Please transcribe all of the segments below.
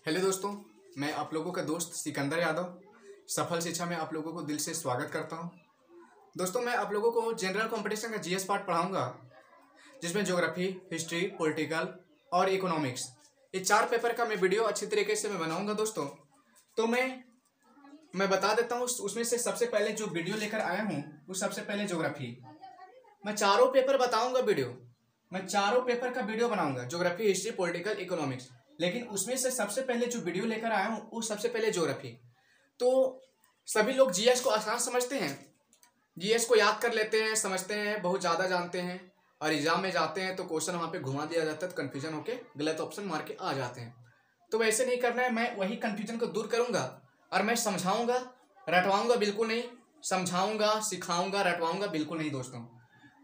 Hello दोस्तों, मैं आप लोगों का दोस्त सिकंदर यादव सफल शिक्षा में आप लोगों को दिल से स्वागत करता हूं। दोस्तों, मैं आप लोगों को जनरल कंपटीशन का जीएस पार्ट पढ़ाऊंगा, जिसमें ज्योग्राफी, हिस्ट्री, पॉलिटिकल और इकोनॉमिक्स, ये 4 पेपर का मैं वीडियो अच्छी तरीके से मैं बनाऊंगा दोस्तों। तो मैं बता देता हूँ, उसमें से सबसे पहले जो वीडियो लेकर आया हूँ वो सबसे पहले ज्योग्राफी। मैं चारों पेपर बताऊँगा वीडियो, मैं चारों पेपर का वीडियो बनाऊंगा, ज्योग्राफी, हिस्ट्री, पॉलिटिकल, इकोनॉमिक्स। लेकिन उसमें से सबसे पहले जो वीडियो लेकर आया हूँ वो सबसे पहले ज्योग्राफी। तो सभी लोग जीएस को आसान समझते हैं, जीएस को याद कर लेते हैं, समझते हैं, बहुत ज़्यादा जानते हैं, और एग्जाम में जाते हैं तो क्वेश्चन वहाँ पे घुमा दिया जाता है, तो कन्फ्यूजन होकर गलत ऑप्शन मार के आ जाते हैं। तो वैसे नहीं करना है, मैं वही कन्फ्यूजन को दूर करूँगा और मैं समझाऊँगा, रटवाऊँगा बिल्कुल नहीं, समझाऊँगा, सिखाऊँगा, रटवाऊँगा बिल्कुल नहीं दोस्तों।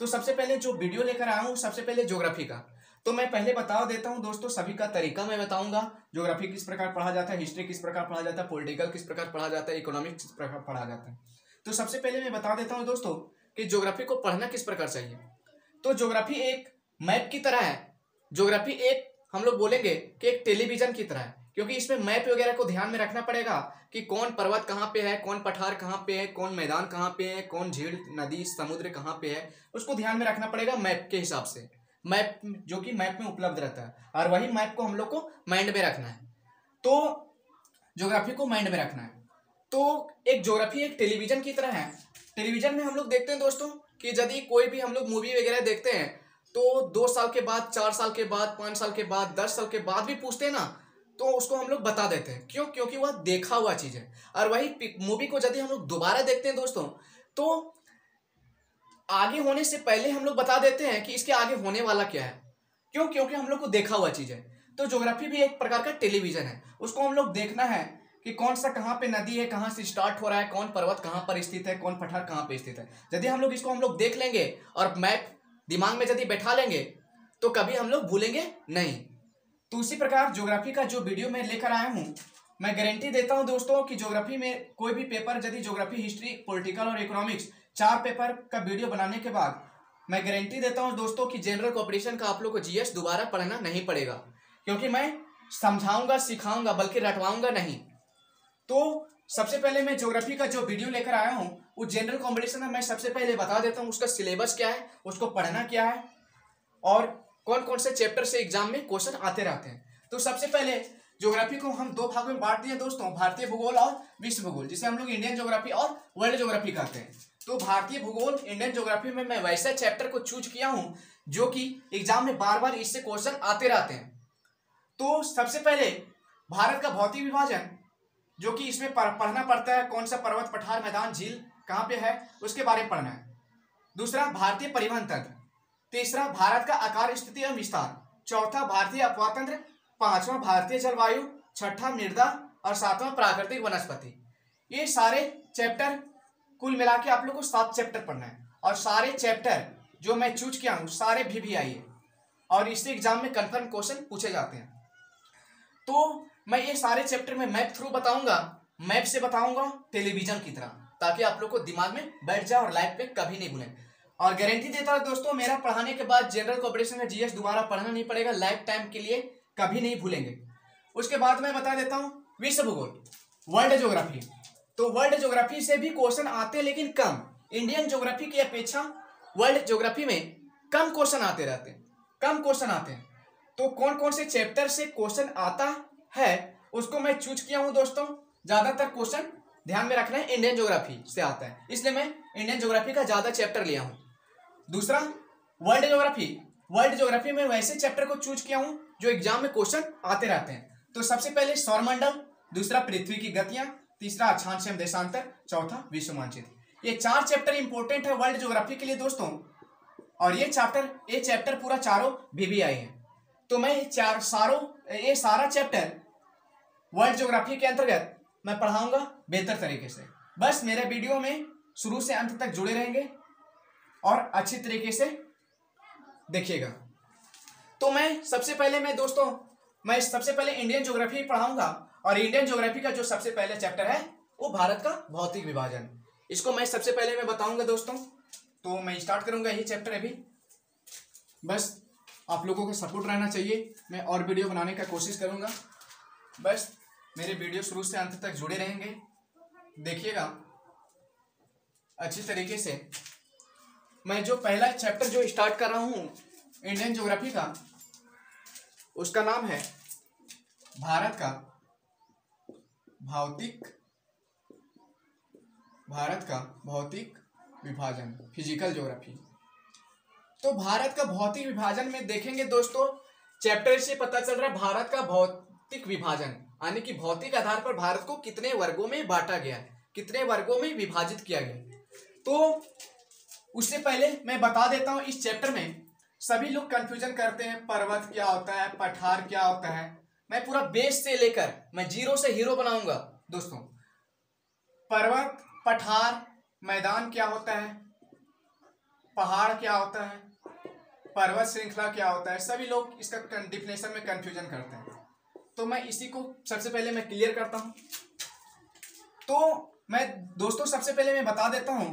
तो सबसे पहले जो वीडियो लेकर आया हूँ सबसे पहले ज्योग्राफी का। तो मैं पहले बता देता हूँ दोस्तों, सभी का तरीका मैं बताऊंगा। ज्योग्राफी किस प्रकार पढ़ा जाता है, हिस्ट्री किस प्रकार पढ़ा जाता है, पॉलिटिकल किस प्रकार पढ़ा जाता है, इकोनॉमिक्स किस प्रकार पढ़ा जाता है। तो सबसे पहले मैं बता देता हूँ दोस्तों कि ज्योग्राफी को पढ़ना किस प्रकार चाहिए। तो ज्योग्राफी एक मैप की तरह है। ज्योग्राफी एक, हम लोग बोलेंगे कि एक टेलीविजन की तरह है, क्योंकि इसमें मैप वगैरह को ध्यान में रखना पड़ेगा कि कौन पर्वत कहाँ पे है, कौन पठार कहाँ पे है, कौन मैदान कहाँ पे है, कौन झील, नदी, समुद्र कहाँ पे है, उसको ध्यान में रखना पड़ेगा मैप के हिसाब से। मैप जो कि मैप में उपलब्ध रहता है, और वही मैप को हम लोग को माइंड में रखना है। तो ज्योग्राफी को माइंड में रखना है। तो एक ज्योग्राफी एक टेलीविजन की तरह है। टेलीविजन में हम लोग देखते हैं दोस्तों कि यदि कोई भी हम लोग मूवी वगैरह देखते हैं तो 2 साल के बाद, 4 साल के बाद, 5 साल के बाद, 10 साल के बाद भी पूछते हैं ना, तो उसको हम लोग बता देते हैं। क्यों? क्योंकि वह देखा हुआ चीज है। और वही मूवी को यदि हम लोग दोबारा देखते हैं दोस्तों, तो आगे होने से पहले हम लोग बता देते हैं कि इसके आगे होने वाला क्या है। क्यों? क्योंकि हम लोग को देखा हुआ चीज है। तो ज्योग्राफी भी एक प्रकार का टेलीविजन है। उसको हम लोग देखना है कि कौन सा कहाँ पे नदी है, कहाँ से स्टार्ट हो रहा है, कौन पर्वत कहाँ पर स्थित है, कौन पठार कहाँ पे स्थित है। यदि हम लोग इसको हम लोग देख लेंगे और मैप दिमाग में यदि बैठा लेंगे तो कभी हम लोग भूलेंगे नहीं। तो उसी प्रकार ज्योग्राफी का जो वीडियो मैं लेकर आया हूँ, मैं गारंटी देता हूँ दोस्तों कि ज्योग्राफी में कोई भी पेपर, यदि ज्योग्राफी, हिस्ट्री, पॉलिटिकल और इकोनॉमिक्स 4 पेपर का वीडियो बनाने के बाद मैं गारंटी देता हूँ दोस्तों कि जनरल कॉम्पिटिशन का आप लोग को जीएस दोबारा पढ़ना नहीं पड़ेगा, क्योंकि मैं समझाऊंगा, सिखाऊंगा, बल्कि रटवाऊंगा नहीं। तो सबसे पहले मैं ज्योग्राफी का जो वीडियो लेकर आया हूँ वो जनरल कॉम्पिटिशन में मैं सबसे पहले बता देता हूँ उसका सिलेबस क्या है, उसको पढ़ना क्या है, और कौन कौन से चैप्टर से एग्जाम में क्वेश्चन आते रहते हैं। तो सबसे पहले ज्योग्राफी को हम 2 भाग में बांट दिए दोस्तों, भारतीय भूगोल और विश्व भूगोल, जिसे हम लोग इंडियन ज्योग्राफी और वर्ल्ड ज्योग्राफी कहते हैं। तो भारतीय भूगोल, इंडियन ज्योग्राफी में मैं वैसा चैप्टर को चूज किया हूं जो कि एग्जाम में बार बार इससे क्वेश्चन आते रहते हैं। तो सबसे पहले भारत का भौतिक विभाजन, जो कि इसमें पढ़ना पड़ता है, कौन सा पर्वत, पठार, मैदान, झील कहाँ पे है, उसके बारे में पढ़ना है। दूसरा, भारतीय परिवहन तंत्र। तीसरा, भारत का आकार, स्थिति एवं विस्तार। चौथा, भारतीय अपवाह तंत्र। पांचवा, भारतीय जलवायु। छठा, मृदा। और 7वां, प्राकृतिक वनस्पति। ये सारे चैप्टर कुल मिला के आप लोग को 7 चैप्टर पढ़ना है, और सारे चैप्टर जो मैं चूज किया हूँ सारे VVI है, और इससे एग्जाम में कंफर्म क्वेश्चन पूछे जाते हैं। तो मैं ये सारे चैप्टर में मैप थ्रू बताऊंगा, मैप से बताऊंगा टेलीविजन की तरह, ताकि आप लोग को दिमाग में बैठ जाए और लाइफ में कभी नहीं भूलें। और गारंटी देता हूं दोस्तों, मेरा पढ़ाने के बाद जनरल कॉम्पिटिशन में जीएस दोबारा पढ़ना नहीं पड़ेगा, लाइफ टाइम के लिए कभी नहीं भूलेंगे। उसके बाद मैं बता देता हूं विश्व भूगोल, वर्ल्ड ज्योग्राफी। तो वर्ल्ड ज्योग्राफी से भी क्वेश्चन आते, लेकिन कम। इंडियन ज्योग्राफी की अपेक्षा वर्ल्ड ज्योग्राफी में कम क्वेश्चन आते रहते हैं, कम क्वेश्चन आते हैं। तो कौन कौन से चैप्टर से क्वेश्चन आता है उसको मैं चूज किया हूं दोस्तों। ज्यादातर क्वेश्चन ध्यान में रखना है इंडियन ज्योग्राफी से आता है, इसलिए मैं इंडियन ज्योग्राफी का ज्यादा चैप्टर लिया हूं। दूसरा, वर्ल्ड ज्योग्राफी। वर्ल्ड ज्योग्राफी में वैसे चैप्टर को चूज किया हूं जो एग्जाम में क्वेश्चन आते रहते हैं। तो सबसे पहले सौरमंडल, दूसरा पृथ्वी की गतियां, तीसरा अक्षांश एवं देशांतर, चौथा विश्व मानचित्र। ये 4 चैप्टर इंपॉर्टेंट है वर्ल्ड ज्योग्राफी के लिए दोस्तों, और ये चैप्टर पूरा चारों VVI है। तो मैं ये सारा चैप्टर वर्ल्ड ज्योग्राफी के अंतर्गत मैं पढ़ाऊंगा बेहतर तरीके से। बस मेरे वीडियो में शुरू से अंत तक जुड़े रहेंगे और अच्छी तरीके से देखिएगा। तो मैं सबसे पहले इंडियन ज्योग्राफी पढ़ाऊंगा, और इंडियन ज्योग्राफी का जो सबसे पहले चैप्टर है वो भारत का भौतिक विभाजन, इसको मैं सबसे पहले मैं बताऊंगा दोस्तों। तो मैं स्टार्ट करूंगा यही चैप्टर अभी। बस आप लोगों का सपोर्ट रहना चाहिए, मैं और वीडियो बनाने का कोशिश करूंगा। बस मेरे वीडियो शुरू से अंत तक जुड़े रहेंगे, देखिएगा अच्छी तरीके से। मैं जो पहला चैप्टर जो स्टार्ट कर रहा हूँ इंडियन ज्योग्राफी का, उसका नाम है भारत का भौतिक विभाजन, फिजिकल ज्योग्राफी। तो भारत का भौतिक विभाजन में देखेंगे दोस्तों, चैप्टर से पता चल रहा है भारत का भौतिक विभाजन, यानी कि भौतिक आधार पर भारत को कितने वर्गों में बांटा गया है, कितने वर्गों में विभाजित किया गया। तो उससे पहले मैं बता देता हूं, इस चैप्टर में सभी लोग कंफ्यूजन करते हैं, पर्वत क्या होता है, पठार क्या होता है। मैं पूरा बेस से लेकर मैं जीरो से हीरो बनाऊंगा दोस्तों। पर्वत, पठार, मैदान क्या होता है, पहाड़ क्या होता है, पर्वत श्रृंखला क्या होता है, सभी लोग इसका डिफिनेशन में कंफ्यूजन करते हैं। तो मैं इसी को सबसे पहले मैं क्लियर करता हूं। तो मैं दोस्तों सबसे पहले मैं बता देता हूं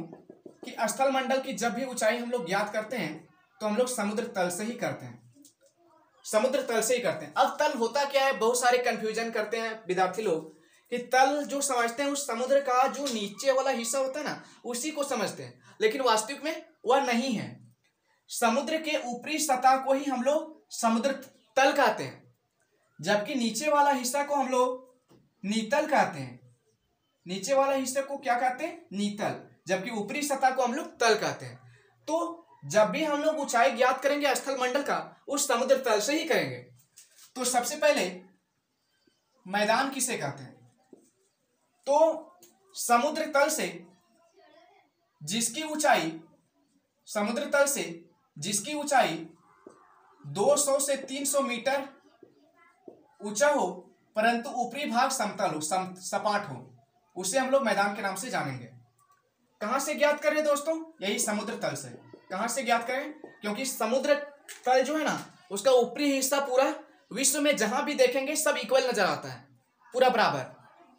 कि स्थल मंडल की जब भी ऊंचाई हम लोग ज्ञात करते हैं तो हम लोग समुद्र तल से ही करते हैं, समुद्र तल से ही करते हैं। अब तल होता क्या है, बहुत सारे कंफ्यूजन करते हैं विद्यार्थी लोग कि तल जो समझते हैं उस समुद्र का जो नीचे वाला हिस्सा होता है ना, उसी को समझते हैं, लेकिन वास्तविक में वह नहीं है। समुद्र के ऊपरी सतह को ही हम लोग समुद्र तल कहते हैं, जबकि नीचे वाला हिस्सा को हम लोग नीतल कहते हैं। नीचे वाला हिस्से को क्या कहते हैं, नीतल, जबकि ऊपरी सतह को हम लोग तल कहते हैं। तो जब भी हम लोग ऊंचाई ज्ञात करेंगे स्थल मंडल का, उस समुद्र तल से ही करेंगे। तो सबसे पहले मैदान किसे कहते हैं, तो समुद्र तल से जिसकी ऊंचाई 200 से 300 मीटर ऊंचा हो, परंतु ऊपरी भाग समतल हो, सपाट हो, उसे हम लोग मैदान के नाम से जानेंगे। कहां से ज्ञात करें दोस्तों, यही समुद्र तल से। कहां से ज्ञात करें, क्योंकि समुद्र तल जो है ना, उसका ऊपरी हिस्सा पूरा विश्व में जहां भी देखेंगे सब इक्वल नजर आता है, पूरा बराबर।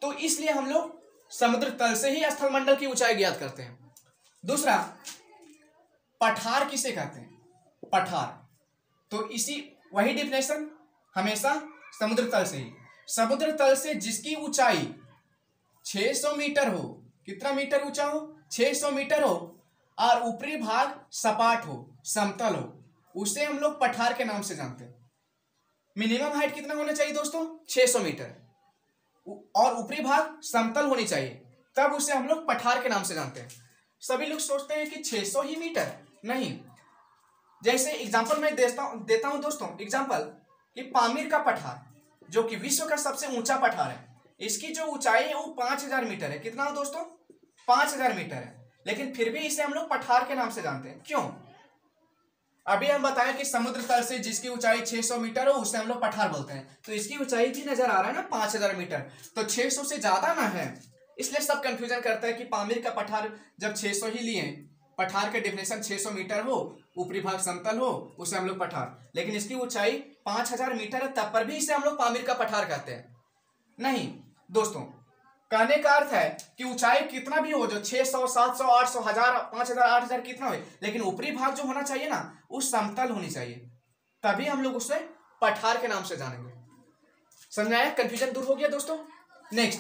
तो इसलिए हम लोग समुद्र तल से ही स्थल मंडल की ऊंचाई ज्ञात करते हैं। दूसरा, पठार किसे कहते हैं, पठार, तो इसी वही डिफिनेशन हमेशा समुद्र तल से ही। समुद्र तल से जिसकी ऊंचाई 600 मीटर हो, कितना मीटर ऊंचा हो, 600 मीटर हो, और ऊपरी भाग सपाट हो, समतल हो, उसे हम लोग पठार के नाम से जानते हैं। मिनिमम हाइट कितना होना चाहिए दोस्तों, 600 मीटर, और ऊपरी भाग समतल होनी चाहिए, तब उसे हम लोग पठार के नाम से जानते हैं। सभी लोग सोचते हैं कि 600 ही मीटर, नहीं। जैसे एग्जांपल मैं देता हूं दोस्तों, एग्जांपल कि पामीर का पठार जो कि विश्व का सबसे ऊंचा पठार है, इसकी जो ऊंचाई है वो 5000 मीटर है। कितना हो दोस्तों, 5000 मीटर है, लेकिन फिर भी इसे हम लोग पठार के नाम से जानते हैं। क्यों, अभी हम बताएं कि समुद्र तल से जिसकी ऊंचाई 600 मीटर हो उसे हम लोग पठार बोलते हैं। तो इसकी ऊंचाई भी नजर आ रहा है ना 5000 मीटर, तो 600 से ज्यादा ना है, इसलिए सब कंफ्यूजन करता है कि पामीर का पठार जब 600 ही लिए, पठार का डेफिनेशन 600 मीटर हो, ऊपरी भाग समतल हो, उसे हम लोग पठार, लेकिन इसकी ऊंचाई 5000 मीटर है, तब पर भी इसे हम लोग पामीर का पठार कहते हैं। नहीं दोस्तों, कहने का अर्थ है कि ऊंचाई कितना भी हो, जो 600, 700, 800, 1000, 5000, 8000 कितना हो, लेकिन ऊपरी भाग जो होना चाहिए ना, उस समतल होनी चाहिए, तभी हम लोग उसे पठार के नाम से जानेंगे। समझ में आया, कंफ्यूजन दूर हो गया दोस्तों। नेक्स्ट,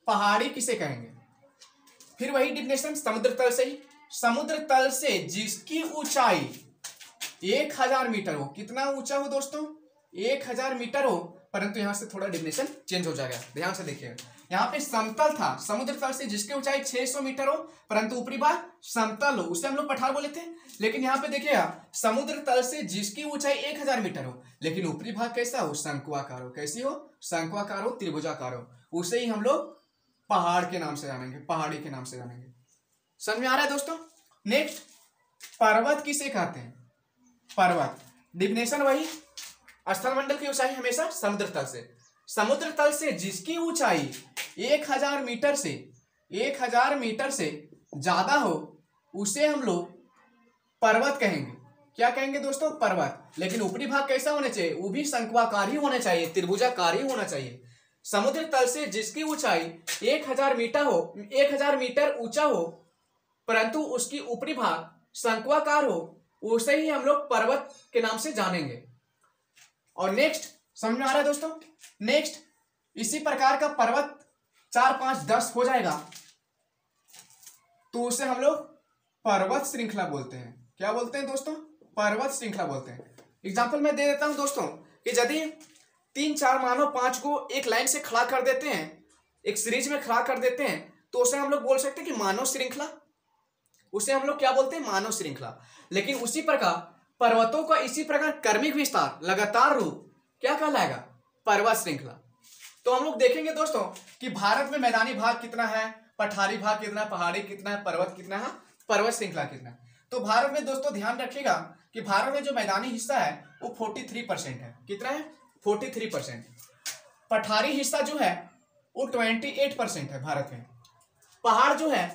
पहाड़ी किसे कहेंगे, फिर वही डिफिनेशन समुद्र तल से ही। समुद्र तल से जिसकी ऊंचाई 1000 मीटर हो, कितना ऊंचा हो दोस्तों, 1000 मीटर हो, परंतु यहां से थोड़ा डिफिनेशन चेंज हो जाएगा, ध्यान से देखिएगा। यहाँ पे समतल था, समुद्र तल से जिसकी ऊंचाई 600 मीटर हो परंतु ऊपरी भाग समतल हो, उसे हम लोग पठार बोले थे। लेकिन यहाँ पे देखिएगा, समुद्र तल से जिसकी ऊंचाई 1000 मीटर हो, लेकिन ऊपरी भाग कैसा हो, शंक्वाकार हो। कैसी हो, शंक्वाकार हो, त्रिभुजाकार हो, उसे ही हम लोग पहाड़ के नाम से जानेंगे, पहाड़ी के नाम से जानेंगे। समझ में आ रहा है दोस्तों। नेक्स्ट, पर्वत किसे कहते हैं, पर्वत, डिफिनेशन वही, स्थल मंडल की ऊंचाई हमेशा समुद्र तल से। समुद्र तल से जिसकी ऊंचाई 1000 मीटर से ज्यादा हो, उसे हम लोग पर्वत कहेंगे। क्या कहेंगे दोस्तों, पर्वत। लेकिन ऊपरी भाग कैसा होना चाहिए, वो भी शंक्वाकार ही होना चाहिए, त्रिभुजाकार ही होना चाहिए। समुद्र तल से जिसकी ऊंचाई 1000 मीटर ऊंचा हो, परंतु उसकी ऊपरी भाग शंक्वाकार हो, उसे ही हम लोग पर्वत के नाम से जानेंगे। और नेक्स्ट समझ में आ रहा है दोस्तों। नेक्स्ट इसी प्रकार का पर्वत 4, 5, 10 हो जाएगा तो उसे हम लोग पर्वत श्रृंखला बोलते हैं। क्या बोलते हैं दोस्तों? पर्वत श्रृंखला बोलते हैं। एग्जाम्पल मैं दे देता हूं दोस्तों कि यदि 3, 4 मानो 5 को एक लाइन से खड़ा कर देते हैं, एक सीरीज में खड़ा कर देते हैं, तो उसे हम लोग बोल सकते हैं कि मानव श्रृंखला। उसे हम लोग क्या बोलते हैं? मानव श्रृंखला। लेकिन उसी प्रकार पर्वतों का इसी प्रकार क्रमिक विस्तार, लगातार रूप क्या कहलाएगा? पर्वत श्रृंखला। तो हम लोग देखेंगे दोस्तों कि भारत में मैदानी भाग कितना है, पठारी भाग कितना है, पहाड़ी कितना है, पर्वत कितना है, पर्वत श्रृंखला कितना है। तो भारत में दोस्तों ध्यान रखिएगा कि भारत में जो मैदानी हिस्सा है वो 43% है। कितना है? 43%। पठारी हिस्सा जो है वो 28% है भारत में। पहाड़ जो है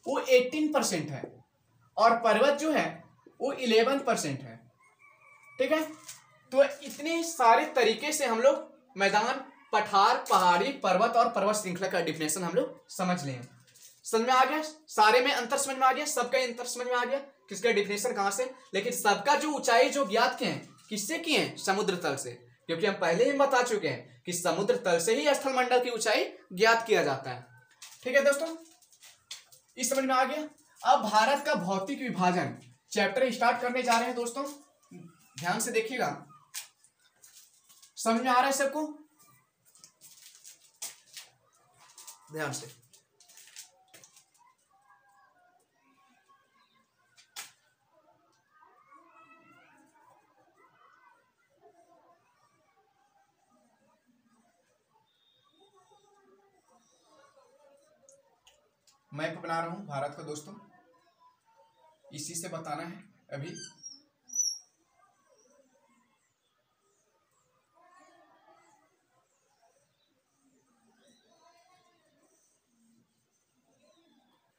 वो 18% है और पर्वत जो है वो 11% है। ठीक है, तो इतने सारे तरीके से हम लोग मैदान, पठार, पहाड़ी, पर्वत और पर्वत श्रृंखला का डिफिनेशन हम लोग समझ लें। समझ में आ गया? सारे में अंतर समझ में आ गया, सबका अंतर समझ में आ गया, किसका डिफिनेशन कहां से। लेकिन सबका जो ऊंचाई जो ज्ञात किए हैं, किससे किए हैं? समुद्र तल से। क्योंकि हम पहले ही बता चुके हैं कि समुद्र तल से ही स्थलमंडल की ऊंचाई ज्ञात किया जाता है। ठीक है दोस्तों, इस समझ में आ गया। अब भारत का भौतिक विभाजन चैप्टर स्टार्ट करने जा रहे हैं दोस्तों, ध्यान से देखिएगा। समझ में आ रहा है सबको? ध्यान से। मैप बना रहा हूं भारत का दोस्तों, इसी से बताना है अभी।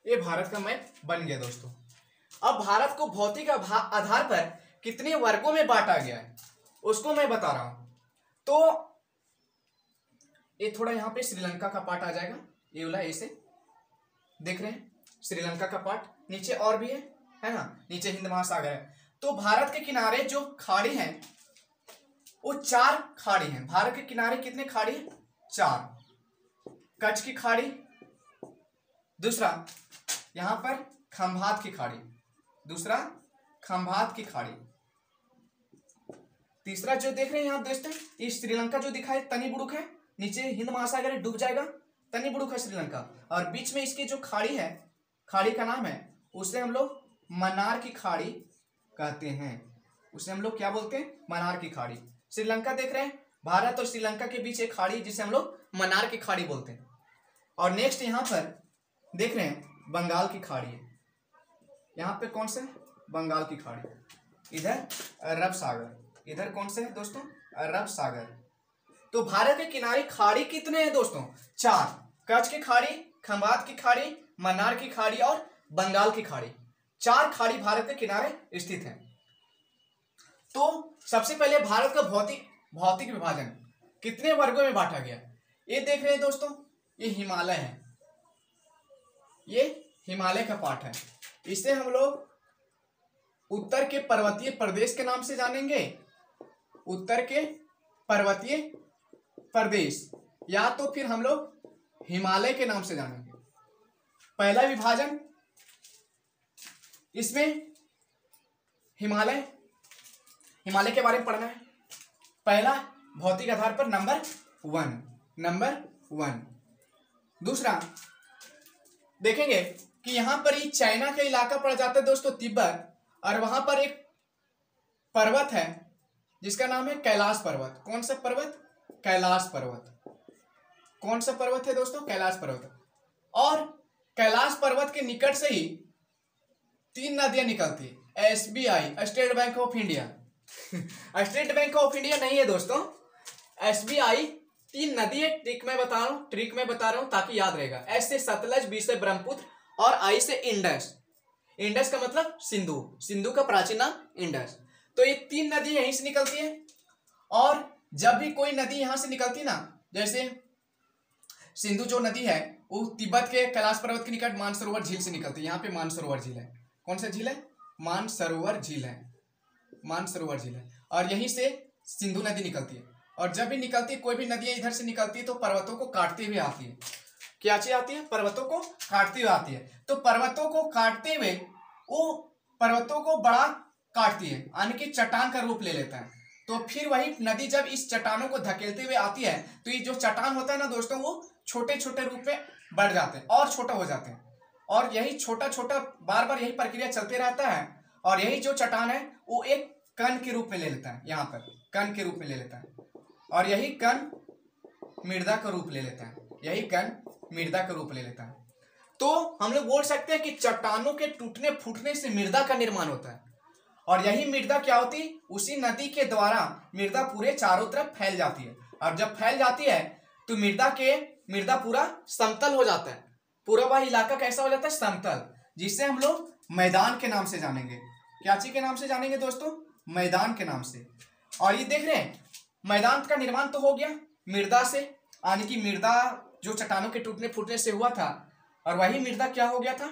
ये भारत का मैप बन गया दोस्तों। अब भारत को भौतिक आधार पर कितने वर्गों में बांटा गया है उसको मैं बता रहा हूं। तो ये थोड़ा यहां पे श्रीलंका का पार्ट आ जाएगा, ये वाला ऐसे देख रहे हैं, श्रीलंका का पार्ट। नीचे और भी है ना, नीचे हिंद महासागर है। तो भारत के किनारे जो खाड़ी हैं वो 4 खाड़ी हैं। भारत के किनारे कितने खाड़ी हैं? 4। कच्छ की खाड़ी, दूसरा यहां पर खंभात की खाड़ी, दूसरा खंभात की खाड़ी, तीसरा जो देख रहे हैं यहां दोस्तों, ये श्रीलंका जो दिखा है तनी बुड़ुक है, नीचे हिंद महासागर डूब जाएगा, तनी बुड़ुक है श्रीलंका। और बीच में इसकी जो खाड़ी है, खाड़ी का नाम है, उसे हम लोग मन्नार की खाड़ी कहते हैं। उसे हम लोग क्या बोलते हैं? मन्नार की खाड़ी। श्रीलंका देख रहे हैं, भारत और श्रीलंका के बीच एक खाड़ी जिसे हम लोग मन्नार की खाड़ी बोलते हैं। और नेक्स्ट यहां पर देख रहे हैं बंगाल की खाड़ी है। यहां पे कौन सा है? बंगाल की खाड़ी। इधर अरब सागर, इधर कौन सा है दोस्तों? अरब सागर। तो भारत के किनारे खाड़ी कितने हैं दोस्तों? 4। कच्छ की खाड़ी, खंभात की खाड़ी, मन्नार की खाड़ी और बंगाल की खाड़ी। 4 खाड़ी भारत के किनारे स्थित हैं। तो सबसे पहले भारत का भौतिक विभाजन कितने वर्गों में बांटा गया? ये देख रहे हैं दोस्तों, ये हिमालय है, ये हिमालय का पार्ट है। इसे हम लोग उत्तर के पर्वतीय प्रदेश के नाम से जानेंगे, उत्तर के पर्वतीय प्रदेश, या तो फिर हम लोग हिमालय के नाम से जानेंगे। पहला विभाजन, इसमें हिमालय के बारे में पढ़ना है। पहला भौतिक आधार पर नंबर 1। दूसरा देखेंगे कि यहां पर ही चाइना का इलाका पड़ जाता है दोस्तों, तिब्बत, और वहां पर एक पर्वत है जिसका नाम है कैलाश पर्वत। कौन सा पर्वत? कैलाश पर्वत। कौन सा पर्वत है दोस्तों? कैलाश पर्वत। और कैलाश पर्वत के निकट से ही 3 नदियां निकलती है। SBI, state bank of India state bank of India नहीं है दोस्तों, SBI 3 नदी है। ट्रिक में बता रहा हूं ताकि याद रहेगा। S से सतलज, B से ब्रह्मपुत्र और I से इंडस। इंडस का मतलब सिंधु का प्राचीन नाम इंडस। तो ये 3 नदी यहीं से निकलती है। और जब भी कोई नदी यहां से निकलती ना, जैसे सिंधु जो नदी है वो तिब्बत के कैलाश पर्वत के निकट मानसरोवर झील से निकलती है। यहाँ पे मानसरोवर झील है। कौन सा झील है? मानसरोवर झील है। और यहीं से सिंधु नदी निकलती है। और जब भी निकलती है, कोई भी नदियाँ इधर से निकलती है तो पर्वतों को काटते हुए आती है। क्या चीज आती है? पर्वतों को काटती हुई आती है। तो पर्वतों को काटते हुए वो पर्वतों को बड़ा काटती है, यानी कि चट्टान का रूप ले लेता है। तो फिर वही नदी जब इस चट्टानों को धकेलते हुए आती है तो ये जो चट्टान होता है ना दोस्तों, वो छोटे छोटे रूप में बढ़ जाते हैं और छोटा हो जाते हैं। और यही छोटा छोटा बार बार यही प्रक्रिया चलते रहता है। और यही जो चट्टान है वो एक कण के रूप में ले लेता है, यहाँ पर कण के रूप में ले लेता है। और यही कण मृदा का रूप ले लेता है, यही कण मृदा का रूप ले लेता है। तो हम लोग बोल सकते हैं कि चट्टानों के टूटने फूटने से मृदा का निर्माण होता है। और यही मृदा क्या होती है? उसी नदी के द्वारा मृदा पूरे चारों तरफ फैल जाती है। और जब फैल जाती है तो मृदा पूरा समतल हो जाता है। पूरा वह इलाका कैसा हो जाता है? समतल, जिससे हम लोग मैदान के नाम से जानेंगे। क्या चीज के नाम से जानेंगे दोस्तों? मैदान के नाम से। और ये देख रहे हैं, मैदान का निर्माण तो हो गया मृदा से, यानी कि मृदा जो चट्टानों के टूटने फूटने से हुआ था, और वही मृदा क्या हो गया था?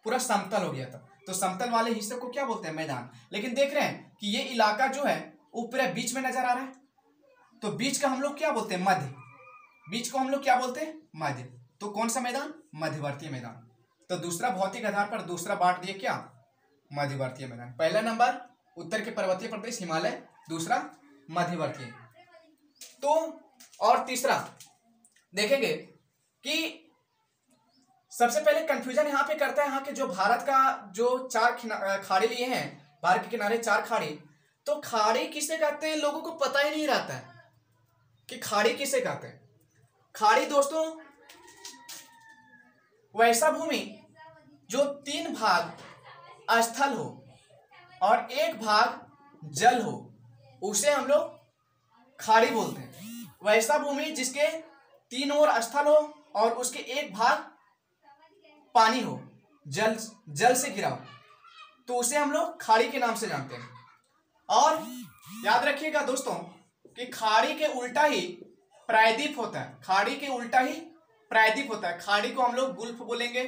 पूरा समतल हो गया था। तो समतल वाले हिस्से को क्या बोलते हैं? मैदान। लेकिन देख रहे हैं कि ये इलाका जो है वो पूरा बीच में नजर आ रहा है, तो बीच का हम लोग क्या बोलते हैं? मध्य। बीच को हम लोग क्या बोलते हैं? मध्य। तो कौन सा मैदान? मध्यवर्तीय मैदान। तो दूसरा भौतिक आधार पर दूसरा बांट दिए क्या? मध्यवर्तीय मैदान। पहला नंबर उत्तर के पर्वतीय प्रदेश हिमालय, दूसरा मध्यवर्तीय। तो और तीसरा देखेंगे कि सबसे पहले कंफ्यूजन यहाँ पे करता है, यहाँ के जो भारत का जो चार खाड़ी लिए हैं, भारत के किनारे चार खाड़ी, तो खाड़ी किसे कहते हैं लोगों को पता ही नहीं रहता है कि खाड़ी किसे कहते हैं। खाड़ी दोस्तों वैसा भूमि जो 3 भाग स्थल हो और 1 भाग जल हो, उसे हम लोग खाड़ी बोलते हैं। वैसा भूमि जिसके 3 ओर स्थल हो और उसके 1 भाग पानी हो, जल से घिरा हो, तो उसे हम लोग खाड़ी के नाम से जानते हैं। और याद रखिएगा दोस्तों कि खाड़ी के उल्टा ही प्रायद्वीप होता है। खाड़ी के उल्टा ही प्रायद्वीप होता है। खाड़ी को हम लोग गुल्फ बोलेंगे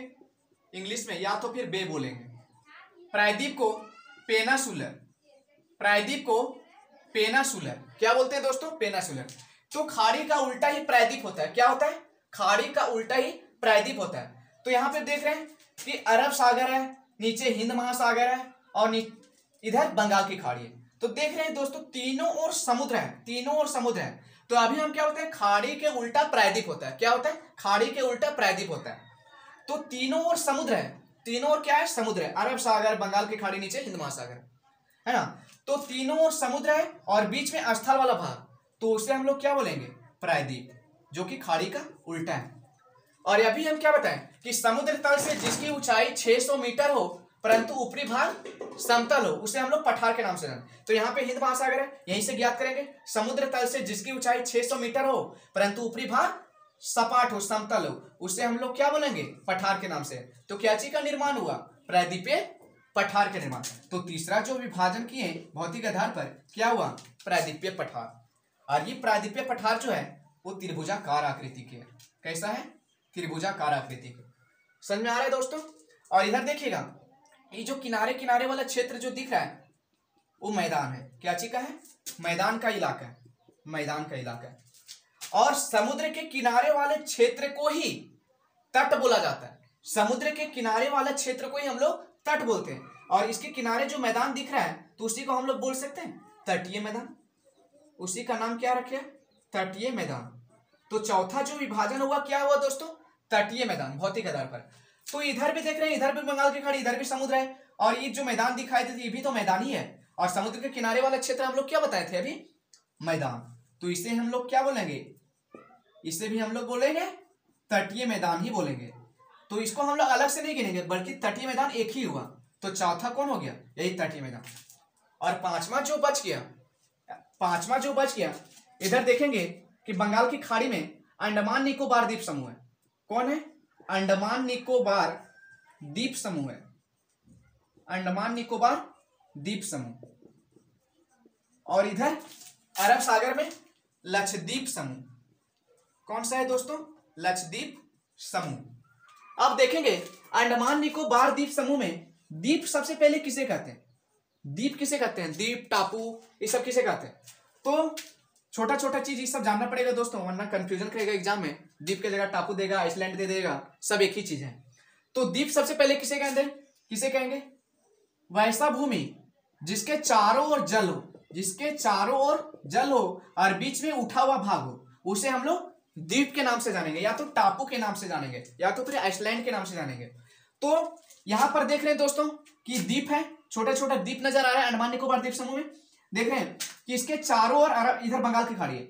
इंग्लिश में, या तो फिर बे बोलेंगे। प्रायद्वीप को पेनासुलर, प्रायद्वीप को पेनासुलर क्या बोलते हैं दोस्तों? पेनासुलर। तो खाड़ी का उल्टा ही प्रायद्वीप होता है। क्या होता है? खाड़ी का उल्टा ही प्रायद्वीप होता है। तो यहाँ पे देख रहे हैं कि अरब सागर है, नीचे हिंद महासागर है और इधर बंगाल की खाड़ी है। तो देख रहे हैं दोस्तों तीनों ओर समुद्र है, तीनों ओर समुद्र है। तो अभी हम क्या होते हैं? खाड़ी के उल्टा प्रायद्वीप होता है। क्या होता है? खाड़ी के उल्टा प्रायद्वीप होता है। तो तीनों ओर समुद्र है, तीनों ओर क्या है? समुद्र है। अरब सागर, बंगाल की खाड़ी, नीचे हिंद महासागर, है ना। तो तीनों ओर समुद्र है और बीच में स्थल वाला भाग, तो उसे हम लोग क्या बोलेंगे? प्रायद्वीप, जो कि खाड़ी का उल्टा है। और अभी हम क्या बताएं कि समुद्र तल से जिसकी ऊंचाई 600 मीटर हो परंतु ऊपरी भाग समतल हो, उसे हम लोग पठार के नाम से जानते। तो यहाँ पे हिंद महासागर है, यहीं से ज्ञात करेंगे। समुद्र तल से जिसकी ऊंचाई 600 मीटर हो परंतु ऊपरी भाग सपाट हो, समतल हो, उसे हम लोग क्या बोलेंगे? पठार के नाम से। तो क्या चीज का निर्माण हुआ? प्रायद्वीपीय पठार के निर्माण। तो तीसरा जो विभाजन किए भौतिक आधार पर क्या हुआ? प्रायद्वीपीय पठार। और ये प्रायद्वीपीय पठार जो है वो त्रिभुजाकार आकृति के है। कैसा है? त्रिभुजाकार आकृति के। समझ में आ रहा है दोस्तों? और इधर देखिएगा, ये जो किनारे किनारे वाला क्षेत्र जो दिख रहा है वो मैदान है। क्या चीज का है? मैदान का इलाका है, मैदान का इलाका है। और समुद्र के किनारे वाले क्षेत्र को ही तट बोला जाता है। समुद्र के किनारे वाला क्षेत्र को ही हम लोग तट बोलते हैं। और इसके किनारे जो मैदान दिख रहा है तो उसी को हम लोग बोल सकते हैं तटीय मैदान। उसी का नाम क्या रखे? तटीय मैदान। तो चौथा जो विभाजन हुआ क्या हुआ दोस्तों? तटीय मैदान, भौतिक आधार पर। तो इधर भी देख रहे हैं, इधर भी बंगाल की खाड़ी, इधर भी समुद्र है, और ये जो मैदान दिखाई देते ये भी तो मैदान ही है। और समुद्र के किनारे वाला क्षेत्र हम लोग क्या बताए थे अभी? मैदान। तो इसे हम लोग क्या बोलेंगे? इसे भी हम लोग बोलेंगे तटीय मैदान ही बोलेंगे। तो इसको हम लोग अलग से नहीं गिनेंगे, बल्कि तटीय मैदान एक ही हुआ। तो चौथा कौन हो गया? यही तटीय मैदान। और पांचवा जो बच गया, इधर देखेंगे कि बंगाल की खाड़ी में अंडमान निकोबार द्वीप समूह है। कौन है? अंडमान निकोबार द्वीप समूह है, अंडमान निकोबार द्वीप समूह। और इधर अरब सागर में लक्षद्वीप समूह। कौन सा है दोस्तों? लक्षद्वीप समूह। अब देखेंगे अंडमान निकोबार द्वीप समूह में द्वीप सबसे पहले किसे कहते हैं? द्वीप किसे कहते हैं? द्वीप, टापू, ये सब किसे कहते हैं? तो छोटा छोटा चीज ये सब जानना पड़ेगा दोस्तों, वरना कंफ्यूजन करेगा एग्जाम में। द्वीप की जगह टापू देगा, आइसलैंड दे देगा, सब एक ही चीज है। तो द्वीप सबसे पहले किसे कहेंगे? वैसा भूमि जिसके चारों ओर जल हो, जिसके चारों ओर जल हो और बीच में उठा हुआ भाग हो, उसे हम लोग द्वीप के नाम से जानेंगे, या तो टापू के नाम से जानेंगे, या तो फिर आइसलैंड के नाम से जानेंगे। तो यहां पर देख रहे हैं दोस्तों कि द्वीप है, छोटा छोटा द्वीप नजर आ रहा है अंडमान निकोबार द्वीप समूह में। देख रहे हैं कि इसके चारों ओर, इधर बंगाल की खाड़ी है,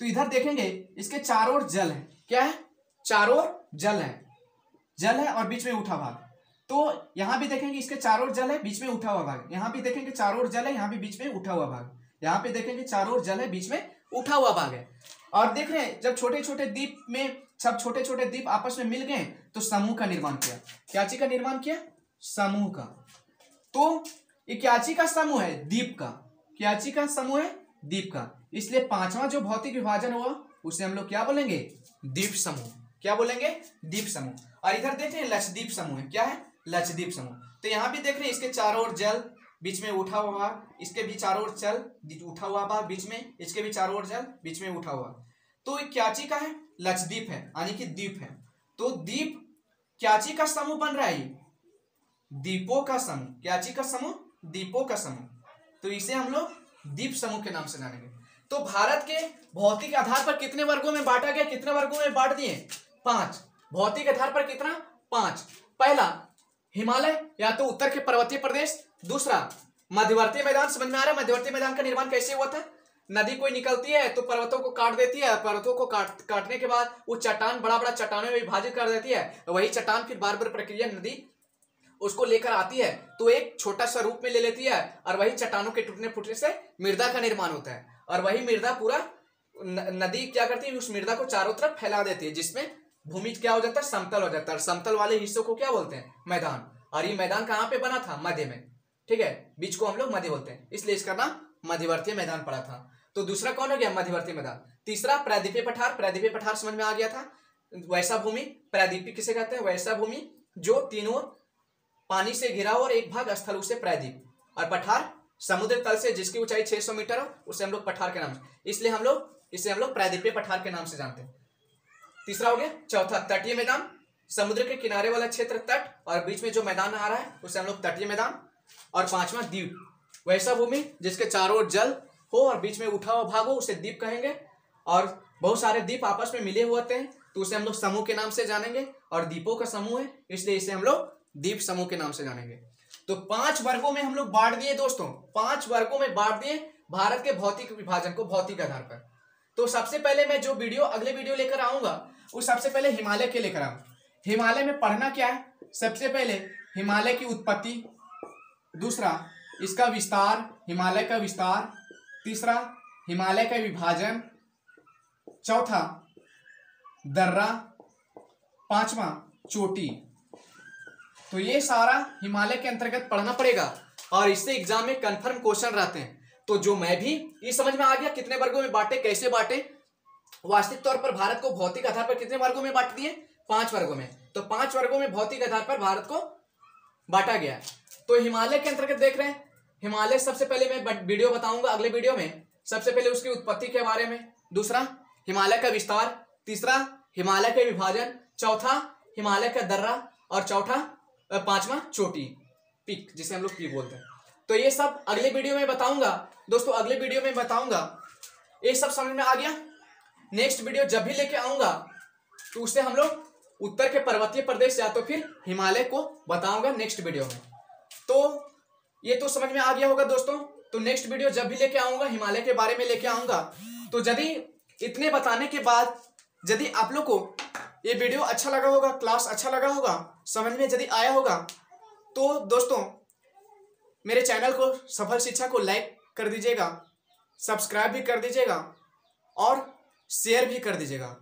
तो इधर देखेंगे इसके चारों ओर जल है। क्या है? चारों ओर जल है और बीच में उठा भाग। तो यहां भी देखेंगे इसके चारों ओर जल है, बीच में उठा हुआ भाग। यहां भी देखेंगे चारों ओर जल है, यहां भी बीच में उठा हुआ भाग। यहां पे देखेंगे चारों ओर जल है, बीच में उठा हुआ भाग है। और देख रहे हैं जब छोटे छोटे द्वीप में, सब छोटे छोटे द्वीप आपस में मिल गए तो समूह का निर्माण किया। क्या चीज का निर्माण किया? समूह का। तो ये क्या चीज का समूह है? द्वीप का। क्या चीज का समूह है? द्वीप का। इसलिए पांचवा जो भौतिक विभाजन हुआ उसे हम लोग क्या बोलेंगे? द्वीप समूह। क्या बोलेंगे? द्वीप समूह। और इधर देख रहे हैं लक्षद्वीप समूह है। क्या है? लक्षद्वीप समूह। तो यहां भी देख रहे हैं इसके चारों ओर जल, बीच में उठा हुआ भाग, इसके भी चारों ओर जल, उठा हुआ भाग बीच में, इसके भी चारों ओर जल, बीच में उठा हुआ। तो क्या चीज का है? लक्षद्वीप है, यानी कि द्वीप है। तो द्वीप क्या चीज का समूह बन रहा है? द्वीपों का समूह। क्या चीज का समूह? द्वीपों का समूह। तो इसे हम लोग द्वीप समूह के नाम से जानेंगे। तो भारत के भौतिक आधार पर कितने वर्गों में बांटा गया? कितने वर्गों में बांट दिए? 5। भौतिक आधार पर कितना? 5। पहला हिमालय, या तो उत्तर के पर्वतीय प्रदेश। दूसरा मध्यवर्ती मैदान। समझ में आ रहा है मध्यवर्ती मैदान का निर्माण कैसे हुआ था? नदी कोई निकलती है तो पर्वतों को काट देती है, पर्वतों को काटने के बाद वो चट्टान बड़ा बड़ा चट्टानों में विभाजित कर देती है। वही चट्टान फिर बार बार प्रक्रिया नदी उसको लेकर आती है तो एक छोटा सा रूप में ले लेती है, और वही चट्टानों के टूटने फूटने से मृदा का निर्माण होता है। और वही मृदा पूरा नदी क्या करती है? उस मृदा को चारों तरफ फैला देती है, जिसमें भूमि क्या हो जाता है? समतल हो जाता है। और समतल वाले हिस्सों को क्या बोलते हैं? मैदान। और ये मैदान कहाँ पे बना था? मध्य में। ठीक है, बीच को हम लोग मध्य बोलते हैं, इसलिए इसका नाम मध्यवर्तीय मैदान पड़ा था। तो दूसरा कौन हो गया? मध्यवर्ती मैदान। तीसरा प्रायद्वीपीय पठार। प्रायद्वीपीय पठार समझ में आ गया था। वैसा भूमि, प्रायद्वीपीय किसे कहते हैं? वैसा भूमि जो तीनों ओर पानी से घिरा हो और एक भाग स्थल, उसे प्रायद्वीप। और पठार समुद्र तल से जिसकी ऊंचाई 600 मीटर हो, उसे हम लोग पठार के नाम से, इसलिए हम लोग इसे प्रायद्वीपीय पठार के नाम से जानते हैं। तीसरा हो गया। चौथा तटीय मैदान। समुद्र के किनारे वाला क्षेत्र तट, और बीच में जो मैदान आ रहा है उसे हम लोग तटीय मैदान। और पांचवा द्वीप। वैसा भूमि जिसके चारों ओर जल हो और बीच में उठा हुआ भाग हो, उसे द्वीप कहेंगे। और बहुत सारे द्वीप आपस में मिले हुए होते हैं तो उसे हम लोग समूह के नाम से जानेंगे। और द्वीपों का समूह है, इसलिए इसे हम लोग द्वीप समूह के नाम से जानेंगे। तो 5 वर्गों में हम लोग बांट दिए दोस्तों, 5 वर्गों में बांट दिए भारत के भौतिक विभाजन को भौतिक आधार पर। तो सबसे पहले मैं जो अगले वीडियो लेकर आऊंगा वो सबसे पहले हिमालय के लेकर आऊंगा। हिमालय में पढ़ना क्या है? सबसे पहले हिमालय की उत्पत्ति, दूसरा इसका विस्तार, हिमालय का विस्तार, तीसरा हिमालय का विभाजन, चौथा दर्रा, पांचवा चोटी। तो ये सारा हिमालय के अंतर्गत पढ़ना पड़ेगा और इससे एग्जाम में कंफर्म क्वेश्चन रहते हैं। तो जो मैं भी ये समझ में आ गया कितने वर्गों में बांटे, कैसे बांटे। वास्तविक तौर पर भारत को भौतिक आधार पर कितने वर्गों में बांट दिए? 5 वर्गों में। तो 5 वर्गों में भौतिक आधार पर भारत को बांटा गया है। तो हिमालय के अंतर्गत देख रहे हैं, हिमालय सबसे पहले मैं वीडियो बताऊंगा अगले वीडियो में। सबसे पहले उसकी उत्पत्ति के बारे में, दूसरा हिमालय का विस्तार, तीसरा हिमालय का विभाजन, चौथा हिमालय का दर्रा, और पांचवा चोटी, पीक, जिसे हम लोग पीक बोलते हैं। तो ये सब अगले वीडियो में बताऊंगा दोस्तों, अगले वीडियो में बताऊंगा। ये सब समझ में आ गया। नेक्स्ट वीडियो जब भी लेके आऊंगा तो उससे हम लोग उत्तर के पर्वतीय प्रदेश या तो फिर हिमालय को बताऊंगा नेक्स्ट वीडियो में। तो ये तो समझ में आ गया होगा दोस्तों। तो नेक्स्ट वीडियो जब भी लेके आऊंगा हिमालय के बारे में लेके आऊंगा। तो यदि इतने बताने के बाद यदि आप लोग को ये वीडियो अच्छा लगा होगा, क्लास अच्छा लगा होगा, समझ में यदि आया होगा, तो दोस्तों मेरे चैनल को सफल शिक्षा को लाइक कर दीजिएगा, सब्सक्राइब भी कर दीजिएगा और शेयर भी कर दीजिएगा।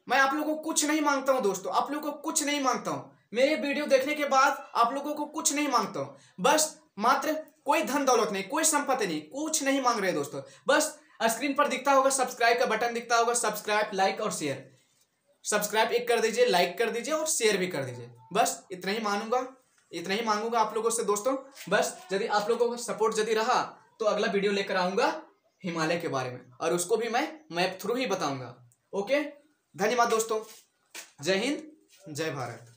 मैं आप लोगों को कुछ नहीं मांगता हूं दोस्तों, आप लोगों को कुछ नहीं मांगता हूं। मेरे वीडियो देखने के बाद आप लोगों को कुछ नहीं मांगता हूं, बस मात्र कोई धन दौलत नहीं, कोई संपत्ति नहीं, कुछ नहीं मांग रहे दोस्तों। बस स्क्रीन पर दिखता होगा सब्सक्राइब का बटन दिखता होगा, सब्सक्राइब, लाइक और शेयर। सब्सक्राइब एक कर दीजिए, लाइक कर दीजिए और शेयर भी कर दीजिए। बस इतना ही मांगूंगा आप लोगों से दोस्तों। बस यदि आप लोगों का सपोर्ट यदि रहा तो अगला वीडियो लेकर आऊंगा हिमालय के बारे में, और उसको भी मैं मैप थ्रू ही बताऊंगा। ओके, धन्यवाद दोस्तों। जय हिंद, जय भारत।